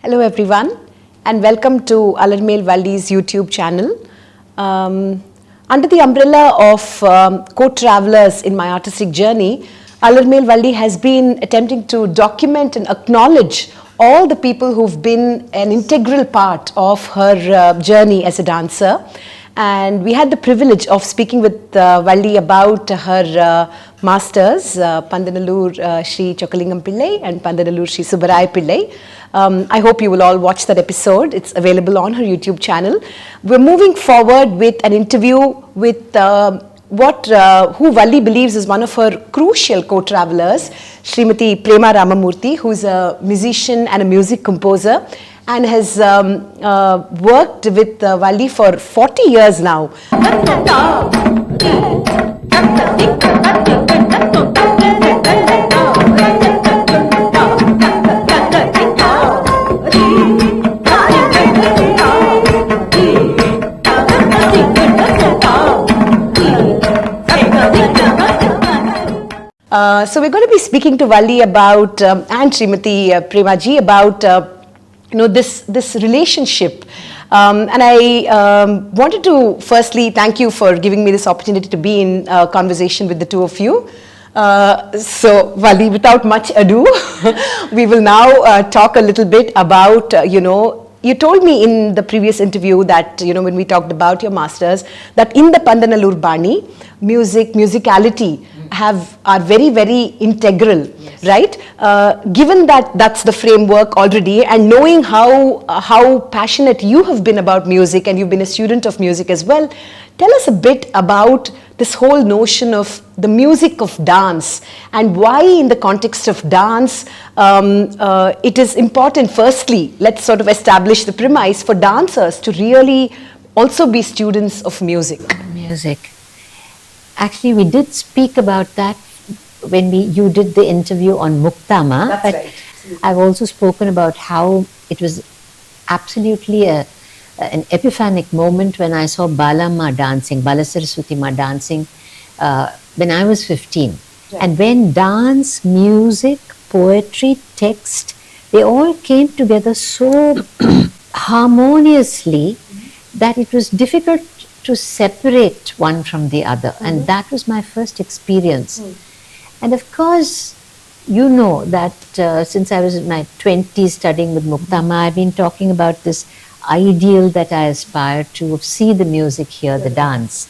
Hello everyone and welcome to Alarmel Valli's YouTube channel. Under the umbrella of co-travelers in my artistic journey, Alarmel Valli has been attempting to document and acknowledge all the people who've been an integral part of her journey as a dancer. And we had the privilege of speaking with Valli about her masters, Pandanallur Shri Chokkalingam Pillai and Pandanallur Shri Subbarai Pillai. I hope you will all watch that episode. It's available on her YouTube channel. We're moving forward with an interview with who Valli believes is one of her crucial co-travelers, Srimati Prema Ramamoorthy, who is a musician and a music composer, and has worked with Valli for 40 years now. So we're going to be speaking to Valli about, and Srimati Prema ji, about this relationship. And I wanted to firstly thank you for giving me this opportunity to be in conversation with the two of you. So Valli, without much ado, we will now talk a little bit about, you told me in the previous interview that, when we talked about your masters, that in the Pandanallur Bani, musicality are very, very integral, yes. Right? Given that that's the framework already, and knowing how passionate you have been about music, and you've been a student of music as well, tell us a bit about this whole notion of the music of dance, and why in the context of dance it is important. Firstly, let's sort of establish the premise for dancers to really also be students of music. Actually, we did speak about that when you did the interview on Muktama. That's but right. I've also spoken about how it was absolutely an epiphanic moment when I saw Balamma dancing, Balasaraswati Ma dancing when I was 15. Right. And when dance, music, poetry, text, they all came together so harmoniously that it was difficult to separate one from the other. And that was my first experience. And of course, you know that since I was in my 20s studying with Muktama, I've been talking about this ideal that I aspire to see the music here, the dance.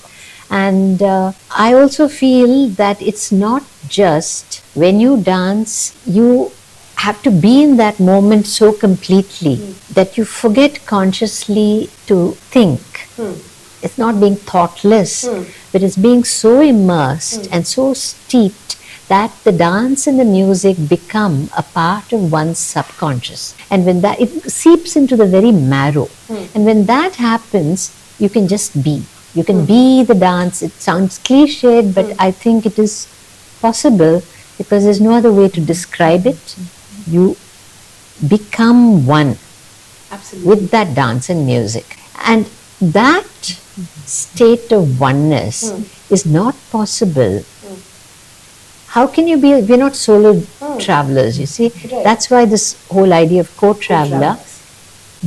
And I also feel that it's not just when you dance, you have to be in that moment so completely that you forget consciously to think. It's not being thoughtless, but it's being so immersed and so steeped that the dance and the music become a part of one's subconscious. And when that, it seeps into the very marrow. And when that happens, you can just be. You can be the dance. It sounds cliched, but I think it is possible because there's no other way to describe it. You become one with that dance and music. And that state of oneness is not possible. How can you be, we're not solo travelers, you see. Right. That's why this whole idea of co-traveler.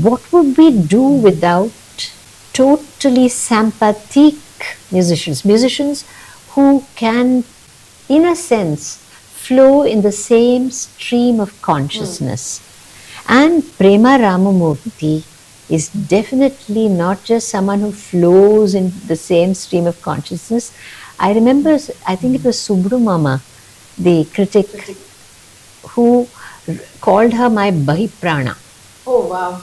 What would we do without totally sympathetic musicians who can, in a sense, flow in the same stream of consciousness. And Prema Ramamoorthy is definitely not just someone who flows in the same stream of consciousness. I remember, I think it was Subru Mama, the critic, who called her my Bahiprana. Oh, wow.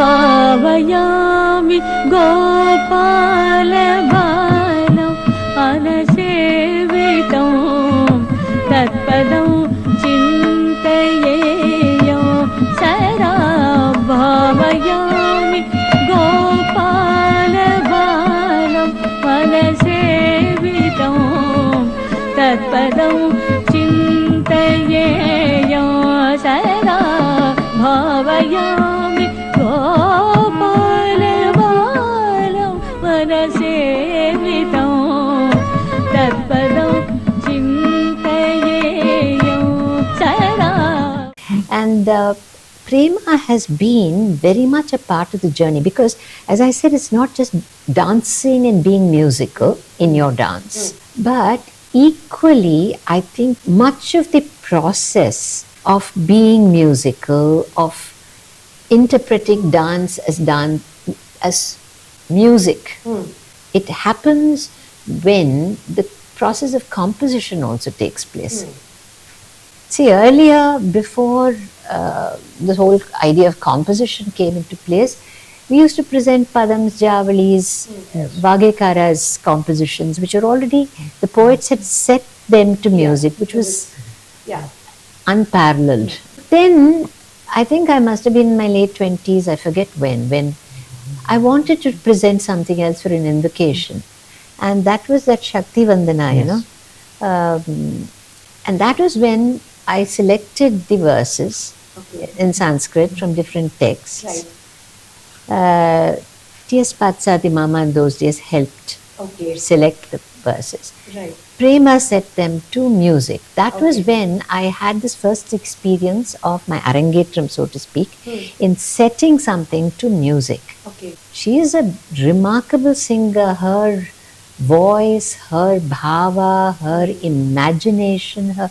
Bhavayami Gopala Balam Anasevitam Tatpadam Chintayeyam Sara Bhavayami Gopala Balam And Prema has been very much a part of the journey because, as I said, it's not just dancing and being musical in your dance, but equally, I think much of the process of being musical, of interpreting dance as music, it happens when the process of composition also takes place. See, earlier, before this whole idea of composition came into place, we used to present Padams, Javalis, Vagekara's compositions, which are already, the poets had set them to music, which was unparalleled. Then, I think I must have been in my late 20s, I forget when I wanted to present something else for an invocation. And that was that Shakti Vandana, you know. And that was when I selected the verses in Sanskrit from different texts. T.S. Patsati Mama in those days helped select the verses. Prema set them to music. That was when I had this first experience of my arangetram, so to speak, in setting something to music. She is a remarkable singer. Her voice, her bhava, her imagination, her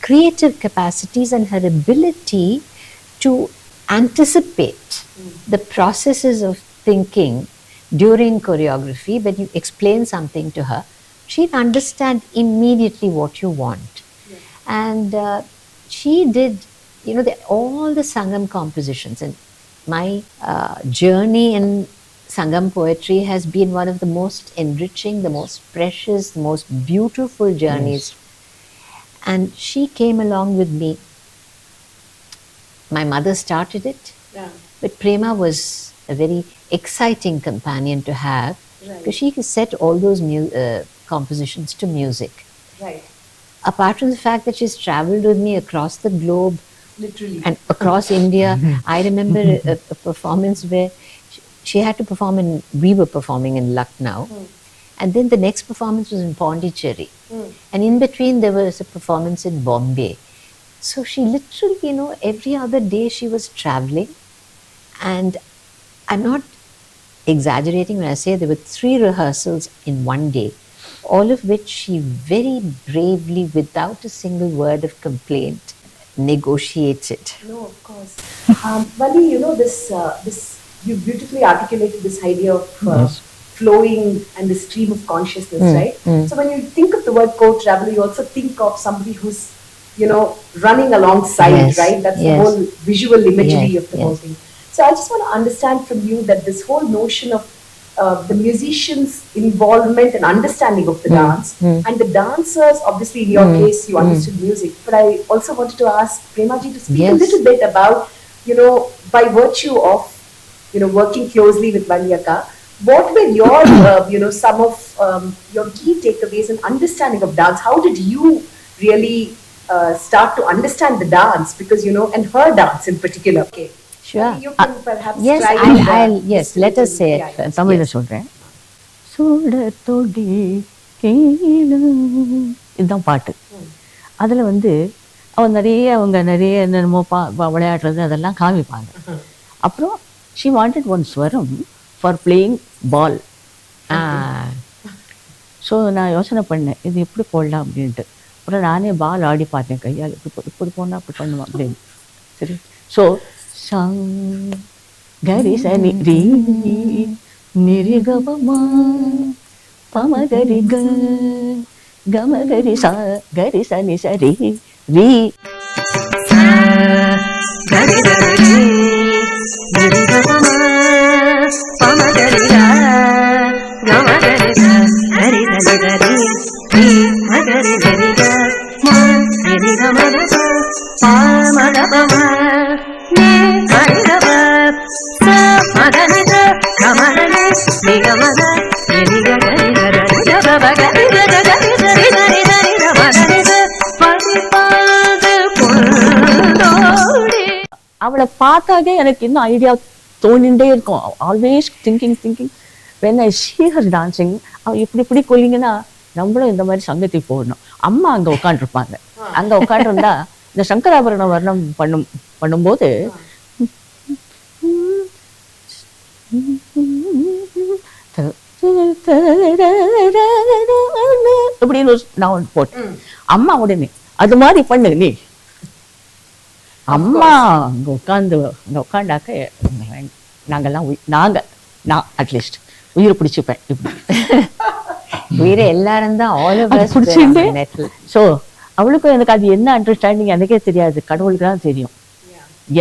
creative capacities and her ability to anticipate the processes of thinking during choreography. When you explain something to her, she'd understand immediately what you want. And she did, you know, all the Sangam compositions. And my journey in Sangam poetry has been one of the most enriching, the most precious, the most beautiful journeys. And she came along with me. My mother started it, but Prema was a very exciting companion to have because she could set all those compositions to music. Apart from the fact that she's traveled with me across the globe, literally, and across India, I remember a performance where she had to perform in, we were performing in Lucknow. And then the next performance was in Pondicherry. And in between there was a performance in Bombay. So she literally, you know, every other day she was traveling. And I'm not exaggerating when I say there were 3 rehearsals in one day, all of which she very bravely, without a single word of complaint, negotiated. No, of course. Valli, you know, this you beautifully articulated this idea of flowing and the stream of consciousness, right? So when you think of the word co-traveler, you also think of somebody who's, you know, running alongside, right? That's the whole visual imagery of the whole thing. So I just want to understand from you that this whole notion of the musician's involvement and understanding of the dance, and the dancers, obviously in your case, you understood music, but I also wanted to ask Premaji to speak a little bit about, you know, by virtue of, you know, working closely with Valli Akka, what were your, you know, some of your key takeaways and understanding of dance? How did you really start to understand the dance? Because, you know, and her dance in particular. Okay. Sure. You can perhaps yes, yes, let us say it. தமிழ்ல சொல்றேன். சுடத்தொடி கேளு இதுதான் பாட்டு. அதில் வந்து அவங்க நிறைய என்னென்னமோ விளையாடுறது அதெல்லாம் காமிப்பாங்க. அப்புறம் she wanted one ஸ்வரம் for playing ball. ஸோ நான் யோசனை பண்ணேன் இது எப்படி போடலாம் அப்படின்ட்டு. அப்புறம் நானே பால் ஆடி பார்த்தேன் கையால் இப்படி போனால் அப்படி பண்ணுவான் அப்படின்னு. சரி, ஸோ சங் கரி சனி ரீ நிரி கபமா பமகரி கமகரி ச கரி சனி சரி ரீ கரி சரி நிரி கபமா பமகரி கமகரி ஹரி ஹரி ஹரி ரீ மகரி ஹரி க மா ஹரி கமக பாமக பம நீ ஹரி கப ச மகரி க கமகரி நீ கமக ஹரி க ஹரி ஹரி கப கரி க கரி சரி ஹரி ஹரி கமகரி க பரிபாத கொண்டோடி. அவளை பார்த்தாலே எனக்கு இன்னும் ஐடியா தோணிகிட்டே இருக்கும். Always thinking when I see her dancing, அவள் இப்படி கொல்லிங்கன்னா நம்மளும் இந்த மாதிரி சங்கத்துக்கு போடணும். அம்மா அங்கே உட்காந்துருப்பாங்க. அங்கே உட்காந்துருந்தா இந்த சங்கராபரண வர்ணம் பண்ணும் பண்ணும்போது அப்படின்னு நான் ஒன்று போட்டேன். அம்மா உடனே அது மாதிரி பண்ணு நீ. அம்மா அங்கே உட்காண்டாக்க நாங்கெல்லாம் நான் அட்லீஸ்ட் உயிரை பிடிச்சிப்பேன் இப்படி. உயிரை எல்லாரும் தான் பிடிச்சிட்டு. ஸோ அவளுக்கும் எனக்கு அது என்ன அண்டர்ஸ்டாண்டிங் எனக்கே தெரியாது, கடவுளுக்கு தான் தெரியும்.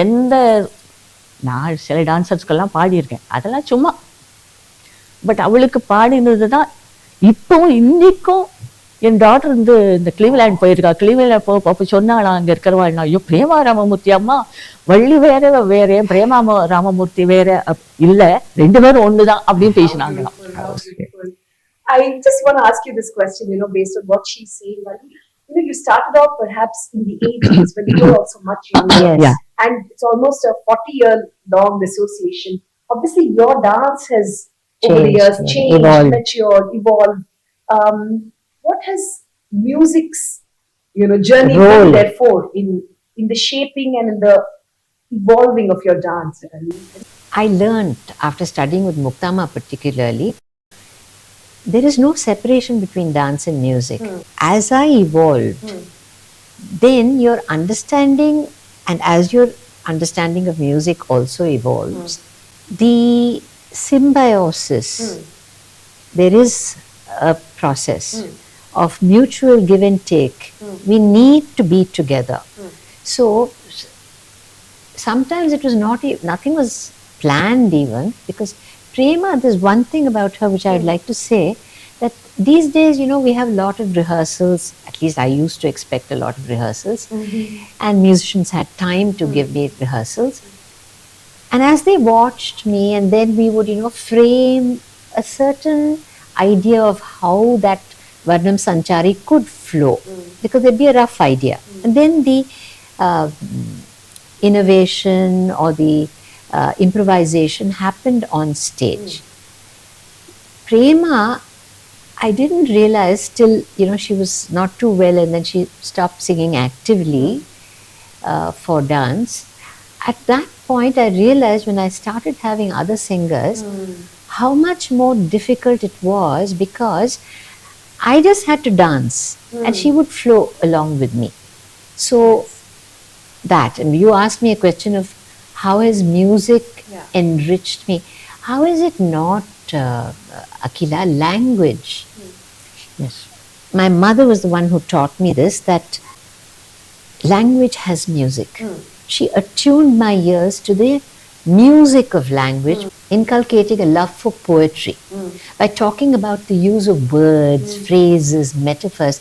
எந்த நான் சில டான்சர்ஸ்க்கெல்லாம் பாடியிருக்கேன், அதெல்லாம் சும்மா. பட் அவளுக்கு பாடினது தான் இப்போவும் இன்னைக்கும். என் டாக்டர் இந்த கிளீவ்லேண்ட் போயிருக்கா. கிளீவ்லேண்ட் அப்போ சொன்னாளா அங்கே இருக்கிறவாள், ஐயோ பிரேமா ராமமூர்த்தி அம்மா வள்ளி வேற பிரேமா ராமமூர்த்தி வேற இல்லை, ரெண்டு பேரும் ஒண்ணுதான் அப்படின்னு பேசினாங்களாம். I just want to ask you this question, based on what she's saying. You started off perhaps in the 80s when you were also much younger. Yes. Yeah. And it's almost a 40-year-long association. Obviously, your dance has over the years changed, matured, evolved. What has music's journey been therefore in the shaping and in the evolving of your dance? I learned after studying with Muktama particularly, there is no separation between dance and music. As I evolved, then your understanding, and as your understanding of music also evolves, the symbiosis, there is a process of mutual give and take. We need to be together. So sometimes it was nothing was planned even, because Prema, there's one thing about her which I'd like to say, that these days, we have a lot of rehearsals. At least I used to expect a lot of rehearsals, and musicians had time to give me rehearsals. And as they watched me, and then we would, frame a certain idea of how that Varnam Sanchari could flow, because there'd be a rough idea. And then the innovation or the improvisation happened on stage. Prema, I didn't realize till, she was not too well, and then she stopped singing actively for dance. At that point, I realized when I started having other singers, how much more difficult it was, because I just had to dance and she would flow along with me. So that, and you asked me a question of how has music enriched me. How is it not, Akhila, language? Yes. My mother was the one who taught me this, that language has music. She attuned my ears to the music of language, inculcating a love for poetry by talking about the use of words, phrases, metaphors.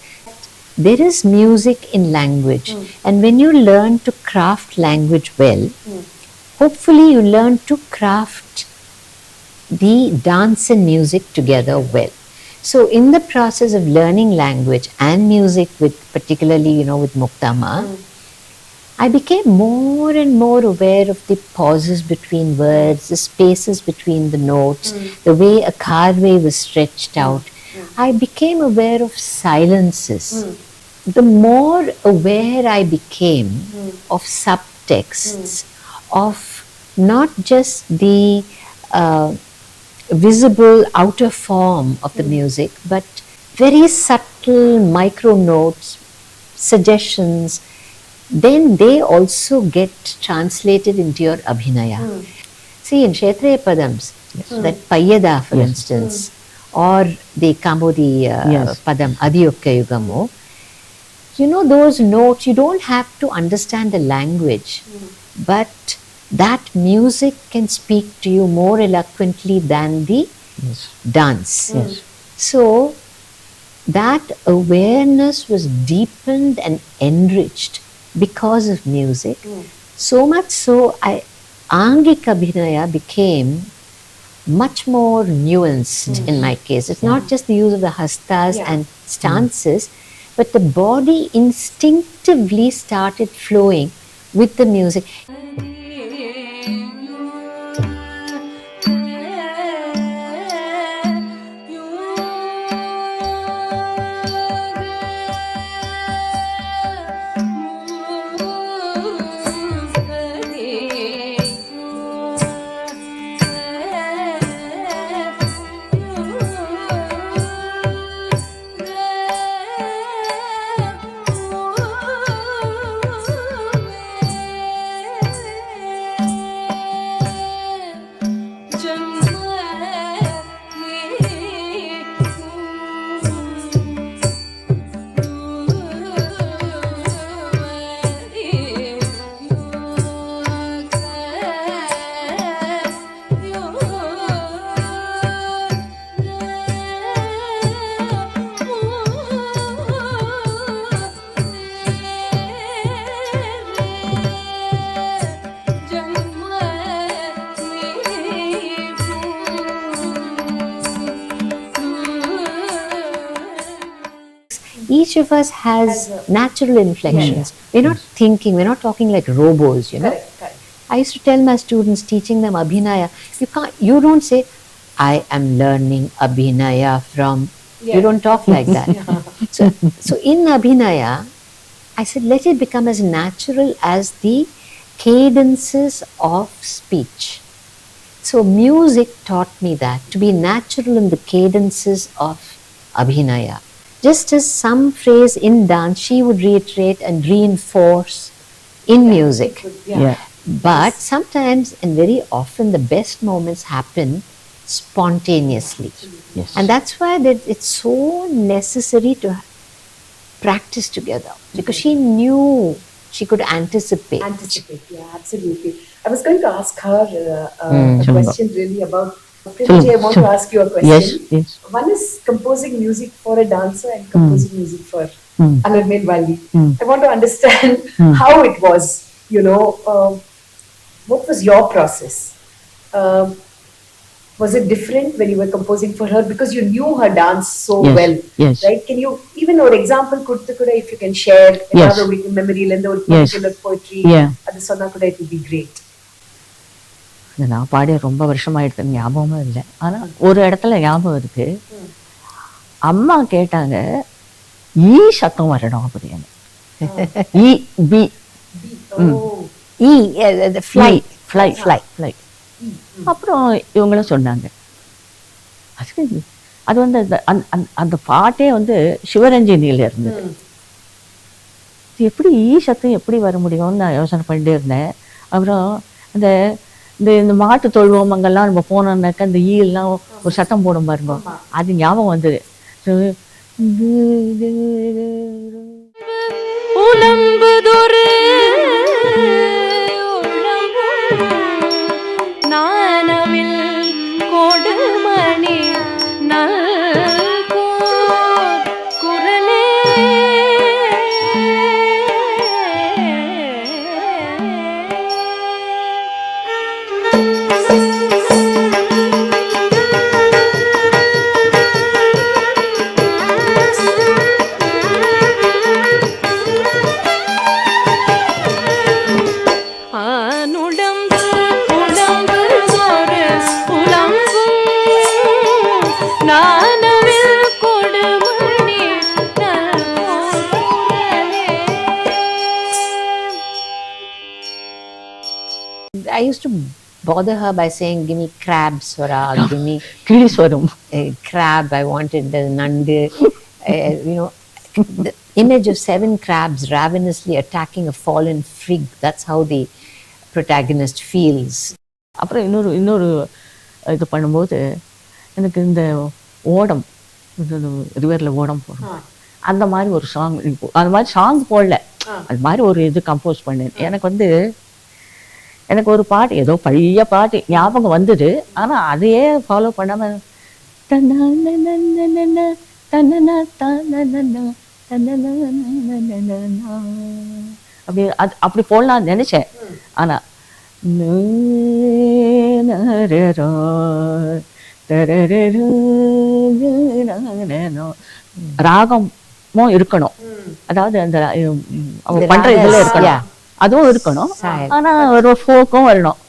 There is music in language, and when you learn to craft language well, hopefully you learn to craft the dance and music together well. So in the process of learning language and music, with particularly with Muktama, I became more and more aware of the pauses between words, the spaces between the notes, the way a carve was stretched out. I became aware of silences. The more aware I became of subtexts, of not just the visible outer form of the music, but very subtle micro notes, suggestions, then they also get translated into your abhinaya. See, in Kshetriya Padams, that Payyada, for instance, or the Kambodi Padam, Adiyukka Yugamo, those notes, you don't have to understand the language, but that music can speak to you more eloquently than the dance. So that awareness was deepened and enriched because of music. So much so, Angik Abhinaya became much more nuanced in my case. It's not just the use of the hastas and stances, but the body instinctively started flowing with the music. each of us has natural inflections. We're not thinking, we're not talking like robos, you know. Correct. I used to tell my students, teaching them Abhinaya, you don't say, I am learning Abhinaya from, you don't talk like that. So in Abhinaya, I said, let it become as natural as the cadences of speech. So music taught me that, to be natural in the cadences of Abhinaya. Just as some phrase in dance she would reiterate and reinforce in music. Yeah. But sometimes and very often the best moments happen spontaneously. Yes. And that's why it's so necessary to practice together, because she knew, she could anticipate. Yeah, absolutely. I was going to ask her a question really about. Prema ji, I want to ask you a question. Yes. One is composing music for a dancer and composing music for Alarmel Valli. I want to understand how it was, you know, what was your process? Was it different when you were composing for her, because you knew her dance so well? Yes. Right? Can you, even an example, if you can share another memory, or particular poetry, அது சொன்னா கூட it would be great. நான் பாடிய ரொம்ப வருஷமாயிடுது, ஞாபகமும் இல்லை. ஆனால் ஒரு இடத்துல ஞாபகம் இருக்கு. அம்மா கேட்டாங்க, ஈ சத்தம் வரணும் அப்படின்னு. ஈ பி ஃப்ளை. அப்புறம் இவங்களும் சொன்னாங்க. அது வந்து அந்த பாட்டே வந்து சிவரஞ்சனியில் இருந்தது. எப்படி ஈ சத்தம் எப்படி வர முடியும்னு நான் யோசனை பண்ணிட்டே இருந்தேன். அப்புறம் அந்த இந்த மாட்டு தொழுவோம் அங்கெல்லாம் நம்ம போனோம்னாக்கா இந்த ஈலாம் ஒரு சத்தம் போடும் பாருங்க, அது ஞாபகம் வந்தது. உலம்புதொரு நானவில் கொடுமணி நல்கோர் குரலே I used to bother her by saying, give me crabs, Swara, give me crab, I wanted the nandu. You know, the image of 7 crabs ravenously attacking a fallen fig, that's how the protagonist feels. அப்புறம் இன்னொரு இது பண்ணும்போது எனக்கு இந்த ஓடம், ரிவரில் ஓடம் போடும், அந்த மாதிரி ஒரு சாங், அந்த மாதிரி சாங் போடல, அது மாதிரி ஒரு இது கம்போஸ் பண்ணேன். எனக்கு ஒரு பாட்டு, ஏதோ பழைய பாட்டு ஞாபகம் வந்தது, ஆனால் அதையே ஃபாலோ பண்ணாமல் அப்படி போடலான்னு நினைச்சேன். ஆனால் ராகமும் இருக்கணும், அதாவது அந்த அவங்க பண்ற இதுல இருக்கணும், அதுவும் இருக்கணும். ஆனா ஒரு ஃபோக்கும் வரணும்.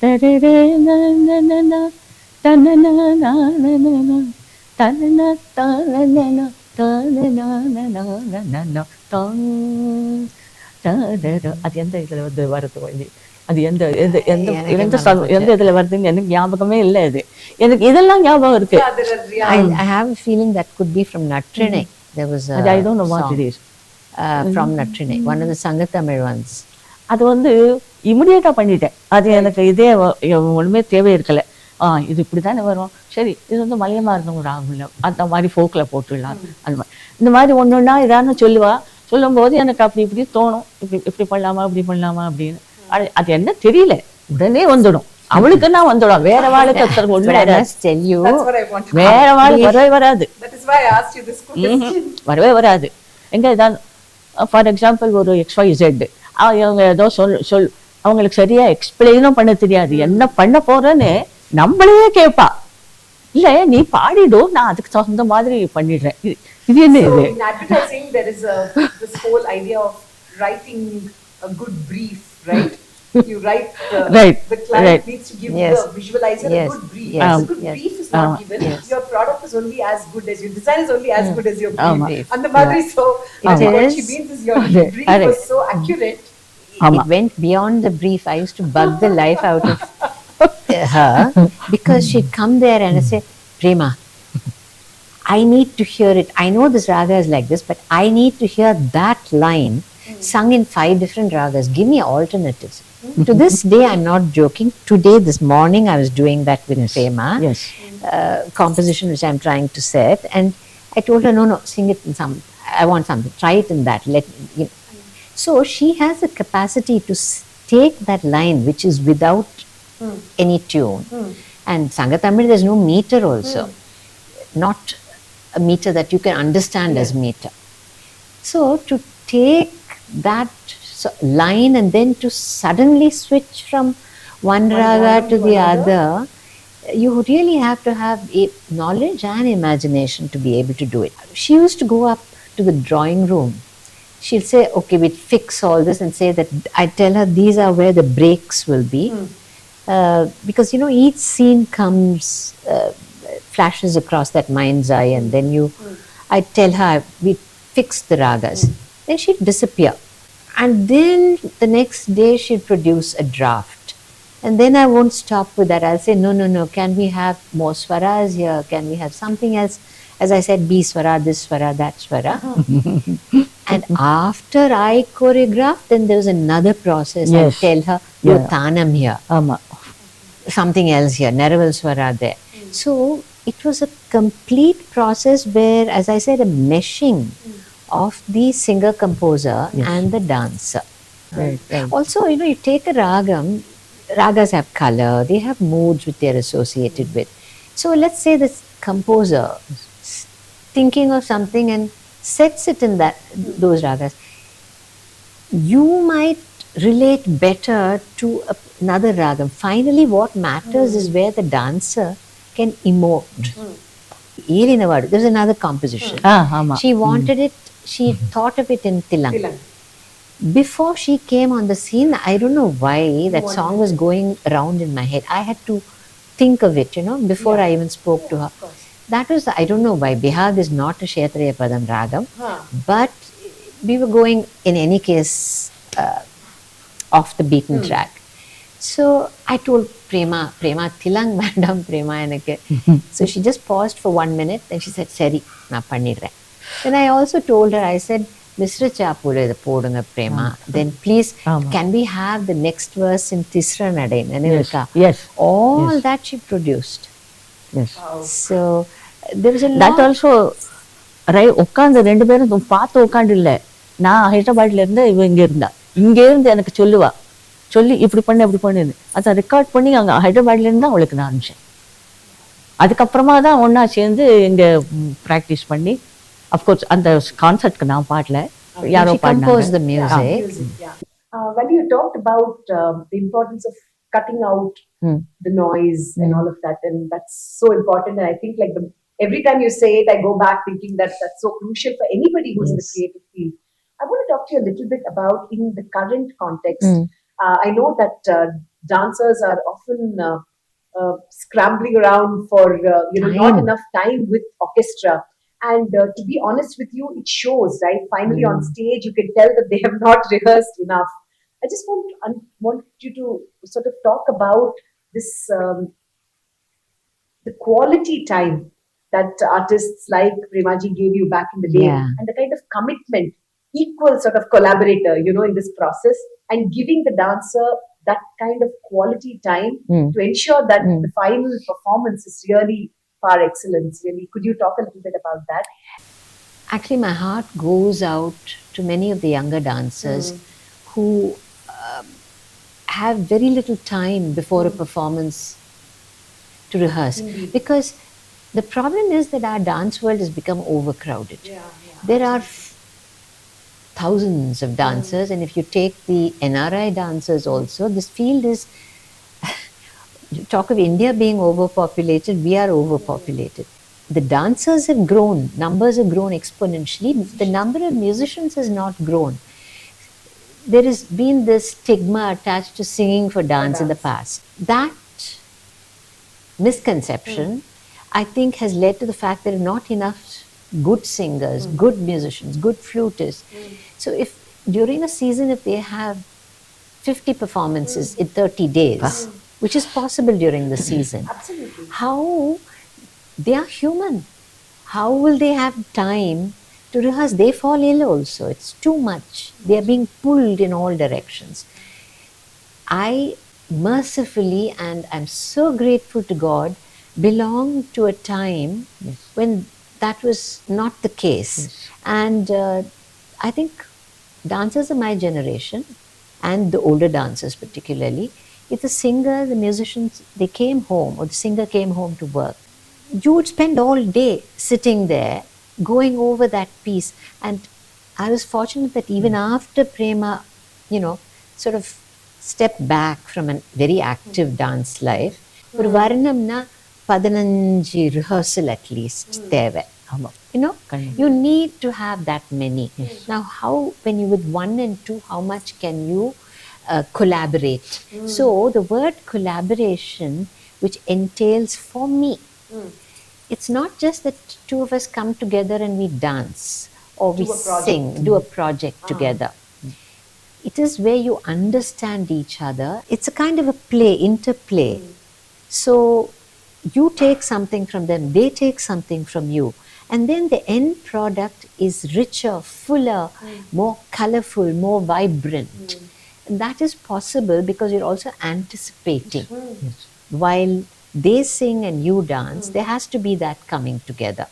அது எந்த இதுல வந்து வரது வந்து, அது எந்த இதுல வருதுன்னு எனக்கு ஞாபகமே இல்லை. அது எனக்கு இதெல்லாம் ஞாபகம் இருக்கு. I have a feeling that could be from Natrinai. There was a I don't know what it is. From Natrinai, one of the Sangathamil ones. அது வந்து இமிடியேட்டா பண்ணிட்டேன். அது எனக்கு இதே ஒண்ணுமே தேவை இருக்கல. இது இப்படித்தானே வரும், சரி இது வந்து மலையமா இருந்தவங்க ராகுல அந்த மாதிரி ஃபோக்ல போட்டுடலாம். அந்த மாதிரி இந்த மாதிரி ஒண்ணுன்னா இதான்னு சொல்லும் போது எனக்கு அப்படி இப்படி தோணும், இப்படி பண்ணலாமா இப்படி பண்ணலாமா அப்படின்னு. அது என்ன தெரியல, உடனே வந்துடும். அவளுக்குன்னா வந்துடும், வேற வாழ்க்கை ஒண்ணு வேற வாழ்க்கை வரவே வராது, வரவே வராது. எங்க இதான் ஃபார் எக்ஸாம்பிள் ஒரு XYZ அவங்க ஏதோ சொல் அவங்களுக்கு சரியா எக்ஸ்பிளைனும் பண்ண தெரியாது, என்ன பண்ண போறேன்னு நம்மளே கேட்பா. இல்ல நீ பாடிடும், நான் அதுக்கு தகுந்த மாதிரி பண்ணிடுறேன். இது என்ன So இது in advertising, there is this whole idea of writing a good brief, right? You write Right, the client right. needs to give Yes. the visualizer a Yes, good brief. yes, If the good yes. brief is not given, yes. your product is only as good as your design is only as good as your Ama. brief. And the Madri, so It what is. she means is your Are- brief are- was so accurate. Ama. It went beyond the brief. I used to bug the life out of her because she'd come there and I'd say, Prema, I need to hear it. I know this raga is like this, but I need to hear that line sung in 5 different ragas. Give me alternatives. To this day, I'm not joking. Today, this morning, I was doing that with Prema. Yes. Composition which I'm trying to set, and I told her, no, sing it in some. I want something. Try it in that. So she has the capacity to take that line which is without any tune, and Sangatamil there's no meter also, not a meter that you can understand as meter. So to take that line and then to suddenly switch from one raga to the other, you really have to have a knowledge and imagination to be able to do it. She used to go up to the drawing room. She'll say, okay, we'll fix all this and say that, I tell her these are where the breaks will be. Because, each scene comes, flashes across that mind's eye, and then I tell her, we fix the ragas. Then she'd disappear. And then the next day she'd produce a draft. And then I won't stop with that. I'll say, no, can we have more swaras here? Can we have something else? As I said, B swara, this swara, that swara. And after I choreograph, then there's another process. Yes. I tell her, do Yeah. tanam here, Ama. something else here, Neraval swara there. So it was a complete process where, as I said, a meshing of the singer-composer and the dancer. Right, right. Also, you take a ragam, ragas have color, they have moods which they're associated with. So let's say this composer is thinking of something and sets it in those ragas. You might relate better to another ragam. Finally, what matters is where the dancer can emote. Eelinavadu, there's another composition. Ama. She wanted it, she thought of it in Tilang. Before she came on the scene, I don't know why that song was going around in my head. I had to think of it, before I even spoke to her. That was, I don't know why. Bihag is not a Kshetriya Padam Ragam, but we were going, in any case, off the beaten track. So I told Prema, Tilang madam, Prema enake. So she just paused for 1 minute, then she said, Seri, na pannidren. Then I also told her, I said, Mr. Chapula, the podunga Prema, then please, can we have the next verse in Tisra Nadai? Yes. All that she produced. Yes. So there was a That lot. also, உட்காந்து 2 பேரும் பார்த்து உட்காந்து இல்லை. நான் ஹைதராபாத்ல இருந்து இவ இங்க இருந்து எனக்கு சொல்லி இப்படி பண்ணு அதை ரெக்கார்ட் பண்ணி அங்க ஹைதராபாத்ல இருந்து தான் அவளுக்கு நான் அனுப்பிச்சேன். அதுக்கப்புறமா தான் ஒன்னா சேர்ந்து இங்க ப்ராக்டிஸ் பண்ணி, அஃப்கோர்ஸ் அந்த கான்சர்ட்க்கு நான் பாடல, யாரோ She composed the பாடினாங்க. music. When you talked about the importance of cutting out the noise and all of that, and that's so important. And I think every time you say it, I go back thinking that that's so crucial for anybody who's in the creative field. I want to talk to you a little bit about in the current context. I know that dancers are often scrambling around for not enough time with orchestra. And to be honest with you, it shows, right? Finally on stage, you can tell that they have not rehearsed enough. I just want you to sort of talk about this, the quality time that artists like Premaji gave you back in the day, and the kind of commitment, equal sort of collaborator, in this process, and giving the dancer that kind of quality time to ensure that the final performance is really par excellence. Really, could you talk a little bit about that? Actually, my heart goes out to many of the younger dancers who have very little time before a performance to rehearse. Because the problem is that our dance world has become overcrowded. There are thousands of dancers, and if you take the NRI dancers also, this field is, talk of India being overpopulated, we are overpopulated. the dancers have grown, numbers have grown exponentially, the number of musicians has not grown. There has been this stigma attached to singing for dance in the past. That misconception, I think, has led to the fact there are not enough good singers, good musicians, good flutists. So if during a season, if they have 50 performances in 30 days, which is possible during the season, Absolutely. how they are human. How will they have time to rehearse? They fall ill also. It's too much. They are being pulled in all directions. I mercifully, and I'm so grateful to God, belong to a time when that was not the case. And I think dancers of my generation, and the older dancers particularly, if the singer, the musicians, they came home, or the singer came home to work, you would spend all day sitting there going over that piece. And I was fortunate that even after Prema, sort of stepped back from a very active dance life, ஒரு வர்ணம்னா 15 rehearsal at least தேவை. You need to have that many. Now, how, when you with 1 and 2, how much can you collaborate? So the word collaboration, which entails for me, it's not just that two of us come together and we dance or we sing, do a project together. It is where you understand each other. It's a kind of a play, interplay. So you take something from them, they take something from you. And then the end product is richer, fuller, more colorful, more vibrant. And that is possible because you're also anticipating. While they sing and you dance, there has to be that coming together.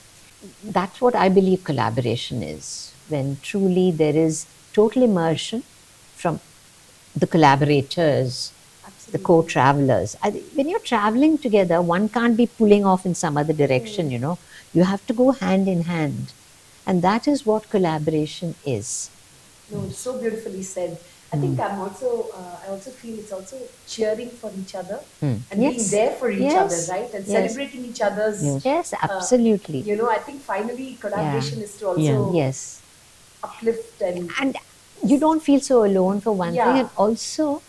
That's what I believe collaboration is. When truly there is total immersion from the collaborators, the co-travelers. When you're traveling together, one can't be pulling off in some other direction, You have to go hand in hand. And that is what collaboration is. No, it's so beautifully said. I think I also feel it's also cheering for each other and being there for each other, right? And celebrating each other's. Yes, absolutely. I think finally collaboration is to also uplift and you don't feel so alone for one thing, and also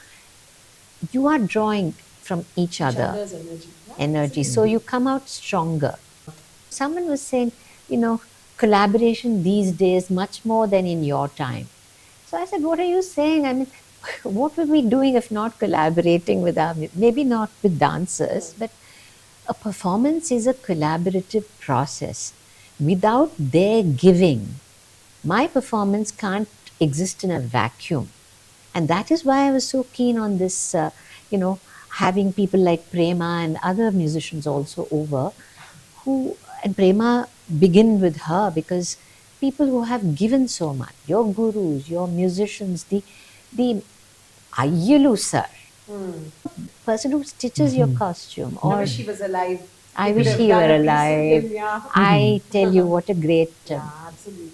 you are drawing from each other's energy. So you come out stronger. Someone was saying, collaboration these days much more than in your time. So I said, what are you saying? I mean, what were we doing if not collaborating with maybe not with dancers, but a performance is a collaborative process. Without their giving, my performance can't exist in a vacuum. And that is why I was so keen on this, having people like Prema and other musicians also over, and Prema begin with her, because people who have given so much, your gurus, your musicians, the Ayyalu sir, person who stitches your costume. I wish she was alive. I wish he were alive. I tell you, what a great absolutely.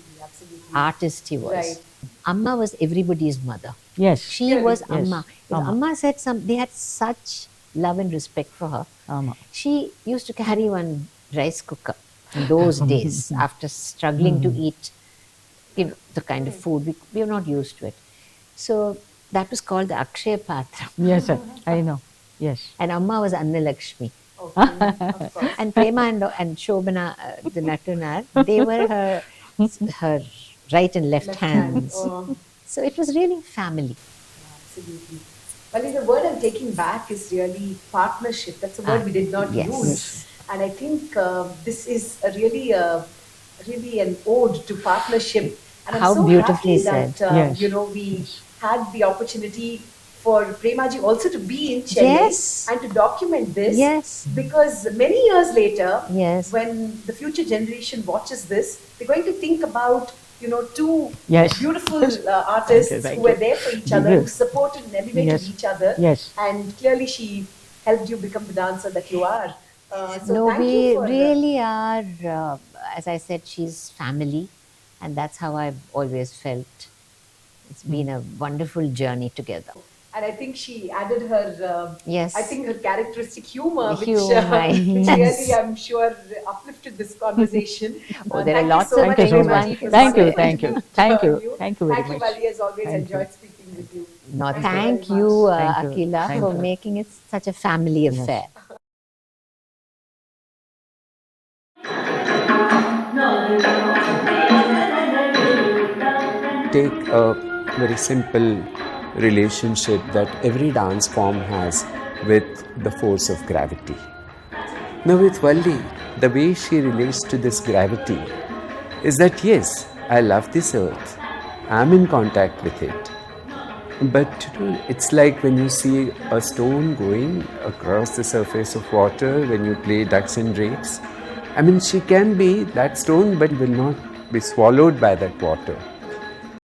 artist he was. Right. Amma was everybody's mother. Yes. She was Amma. Amma said they had such love and respect for her. She used to carry one rice cooker in those days after struggling to eat the kind of food. We were not used to it. So that was called the Akshaya Patra. Yes, sir. I know. Yes. And Amma was Annalakshmi. Okay, of course. And Prema and Shobana, the Natunar, they were her right and left hands. So it was really family. Absolutely. Well, the word I'm taking back is really partnership. That's a word we did not use. And I think this is really an ode to partnership. And I'm How so beautifully happy said. that we had the opportunity for Premaji also to be in Chennai and to document this. Yes. Because many years later, Yes. when the future generation watches this, they're going to think about two beautiful artists who were there for each other, who supported and elevated each other. Yes. And clearly she helped you become the dancer that you are. So No, thank we you for really are, as I said, she's family. And that's how I've always felt. It's been a wonderful journey together. And I think she added her, Yes. I think her characteristic humor, which Humor, really, I'm sure, uplifted this conversation. Oh, there are Thank you lots so of much, Thank you so things Prema much. one ji, can for Thank you, coming thank you, to thank you, interview. thank you very Thank you, much. Valli, has always Thank you. enjoyed speaking with you. No, Thank you thank very you, much. Thank you. Akhila, Thank for you. making it such a family Yes. affair. Take a very simple relationship that every dance form has with the force of gravity. Now, with Valli, the way she relates to this gravity is that yes, I love this earth, I'm in contact with it. But it's like when you see a stone going across the surface of water when you play ducks and drakes. I mean, she can be that stone, but will not be swallowed by that water.